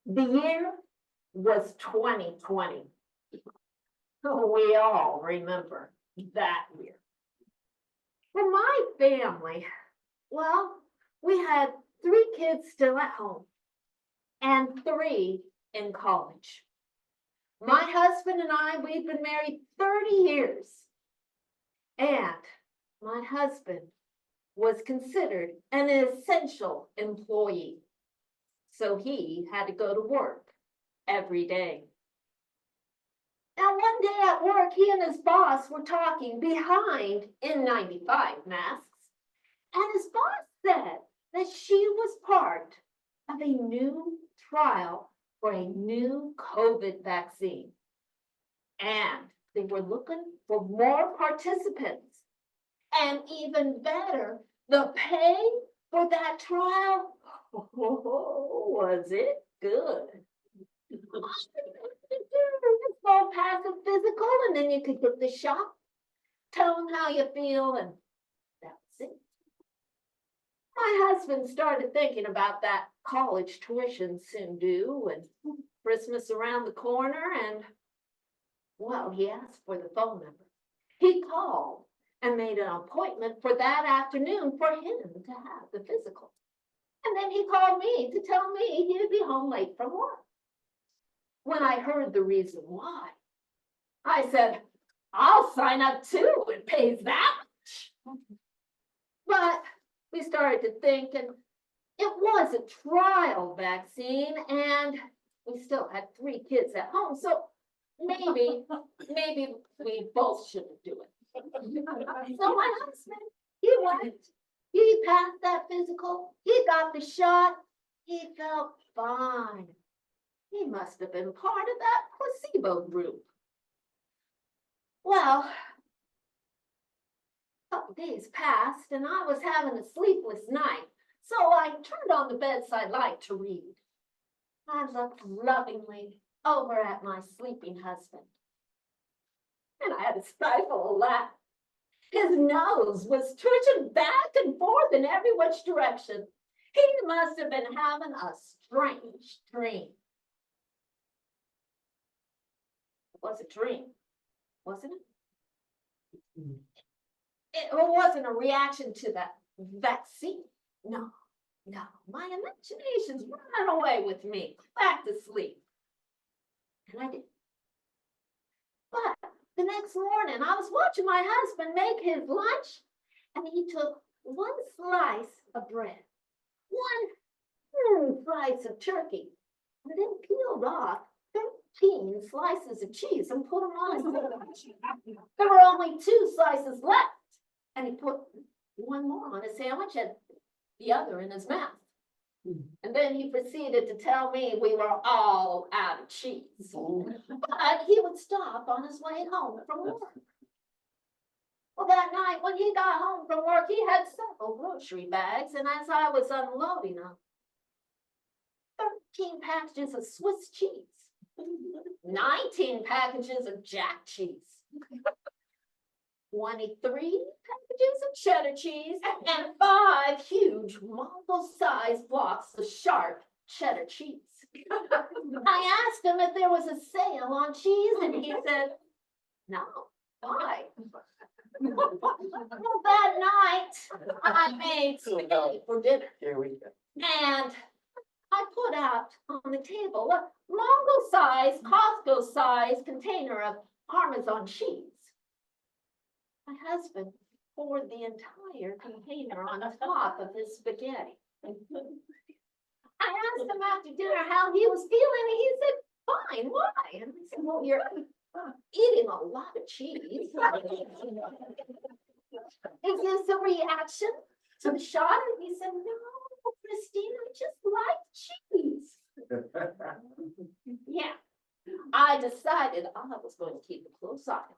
The year was 2020. We all remember that year. For my family, well, we had 3 kids still at home and 3 in college. My husband and I, we'd been married 30 years. And my husband was considered an essential employee. So he had to go to work every day. Now, one day at work, he and his boss were talking behind N95 masks. And his boss said that she was part of a new trial for a new COVID vaccine. And they were looking for more participants. And even better, the pay for that trial, was it good? Just go pass a physical and then you could get the shot, tell them how you feel, and that's it. My husband started thinking about that college tuition soon due and Christmas around the corner, and well, he asked for the phone number. He called and made an appointment for that afternoon for him to have the physical. And then he called me to tell me he'd be home late from work. When I heard the reason why, I said, I'll sign up too. It pays that much. But we started to think, and it was a trial vaccine, and we still had 3 kids at home. So maybe we both shouldn't do it. So my husband, he went, he passed that physical, he got the shot, he felt fine. He must have been part of that placebo group. Well, a couple days passed and I was having a sleepless night, so I turned on the bedside light to read. I looked lovingly over at my sleeping husband, and I had to stifle a laugh. His nose was twitching back and forth in every which direction. He must have been having a strange dream. It was a dream, wasn't it? It wasn't a reaction to that vaccine. No, my imagination's running away with me. Back to sleep. And I did. But the next morning, I was watching my husband make his lunch, and he took 1 slice of bread, 1 slice of turkey, and then peeled off 13 slices of cheese and put them on his sandwich. There were only 2 slices left, and he put 1 more on his sandwich and the other in his mouth. And then he proceeded to tell me we were all out of cheese. But he would stop on his way home from work. Well, that night when he got home from work, he had several grocery bags, and as I was unloading them, 13 packages of Swiss cheese, 19 packages of Jack cheese, 23 packages of cheddar cheese, and 5 huge Mongol-sized blocks of sharp cheddar cheese. I asked him if there was a sale on cheese, and he said, no, why? Well, that night, I made spaghetti for dinner. Here we go. And I put out on the table a Mongol-sized, Costco-sized container of Parmesan cheese. My husband poured the entire container on top of his spaghetti. I asked him after dinner how he was feeling, and he said, fine, why? And I said, well, you're eating a lot of cheese. Is this a reaction to the shot? And he said, no, Christine, I just like cheese. Yeah, I decided I was going to keep a close eye on him.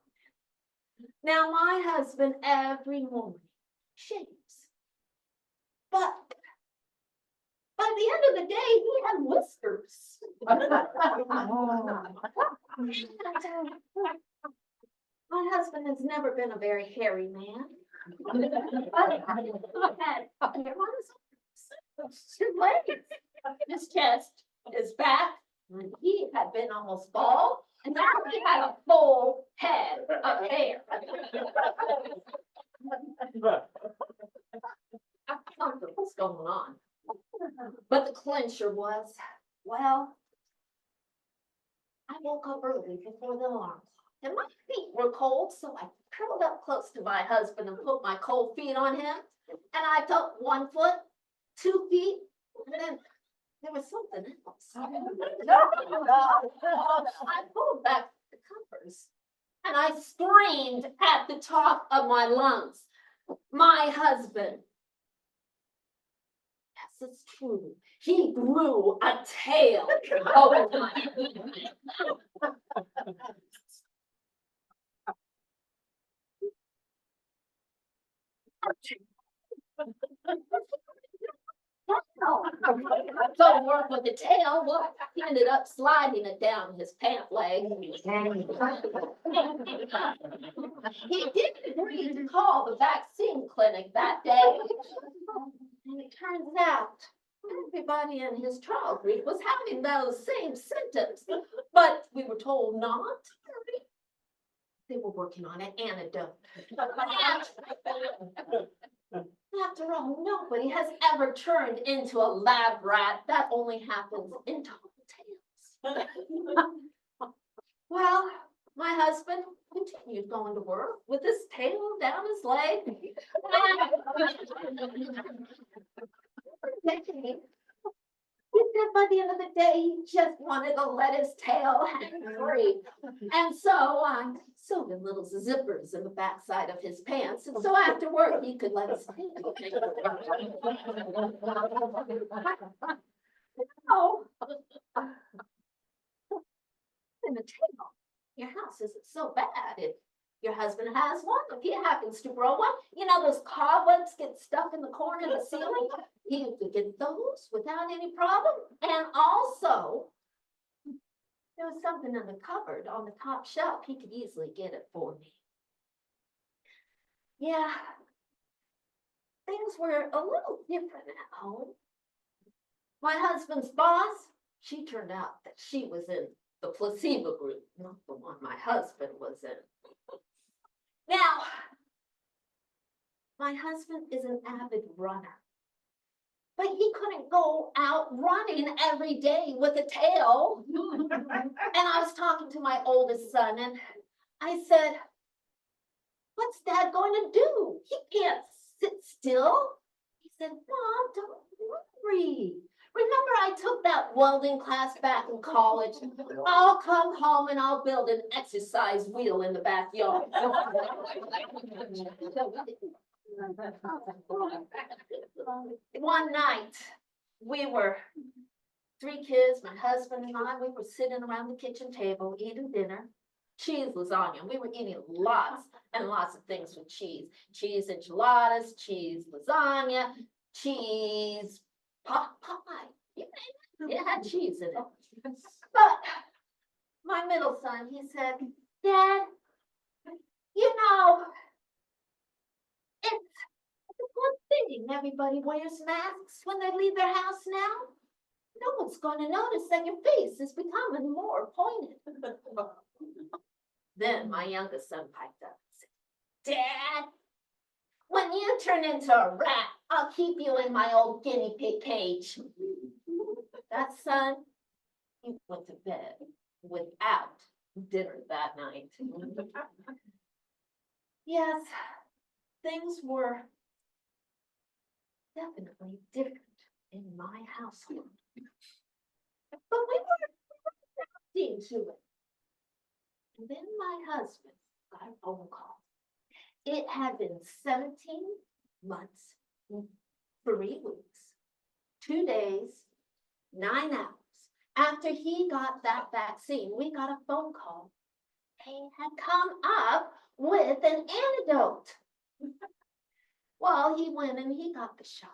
Now, my husband every morning shaves, but by the end of the day, he had whiskers. My husband has never been a very hairy man. I've had hair on his legs, his chest, his back, And he had been almost bald, and now he had a full head of hair. Something was going on. But the clincher was, well, I woke up early before the alarm clock, and my feet were cold, so I curled up close to my husband and put my cold feet on him. And I felt 1 foot, 2 feet, and then there was something else. I pulled back the covers and I screamed at the top of my lungs, my husband. Yes, it's true. He grew a tail over my So work with the tail, well, he ended up sliding it down his pant leg. He did agree to call the vaccine clinic that day. And it turns out everybody in his trial group was having those same symptoms, but we were told not to worry. They were working on an antidote. After all, nobody has ever turned into a lab rat. That only happens in tall tales. Well, my husband continued going to work with his tail down his leg. He said by the end of the day, he just wanted to let his tail hang free. And so I sewed in little zippers in the backside of his pants. And so after work, he could let his tail hang free. Oh, in the tail, your house isn't so bad if your husband has one, if he happens to grow one. You know, those cobwebs get stuck in the corner of the ceiling. He could get those without any problem. And also, there was something in the cupboard on the top shelf. He could easily get it for me. Yeah, things were a little different at home. My husband's boss, she turned out that she was in the placebo group, not the one my husband was in. Now, my husband is an avid runner, but he couldn't go out running every day with a tail. And I was talking to my oldest son, and I said, what's Dad going to do? He can't sit still. He said, Mom, don't worry. Remember, I took that welding class back in college. I'll come home and I'll build an exercise wheel in the backyard. One night, we were 3 kids, my husband and I, we were sitting around the kitchen table eating dinner. Cheese lasagna. We were eating lots and lots of things with cheese. Cheese enchiladas, cheese lasagna, cheese pot pie. It had cheese in it. But my middle son, he said, Dad, you know, it's a good thing everybody wears masks when they leave their house now. No one's going to notice that your face is becoming more pointed. Then my youngest son piped up and said, Dad, when you turn into a rat, I'll keep you in my old guinea pig cage. That son, he went to bed without dinner that night. Yes, things were definitely different in my household. But we were adapting to it. And then my husband got a phone call. It had been 17 months, 3 weeks, 2 days, 9 hours after he got that vaccine. We got a phone call. They had come up with an antidote. Well, he went and he got the shot.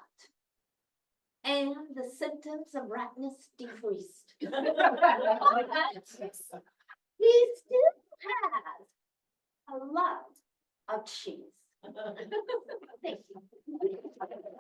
And the symptoms of ratness decreased. He still has a lot of cheese. Thank you.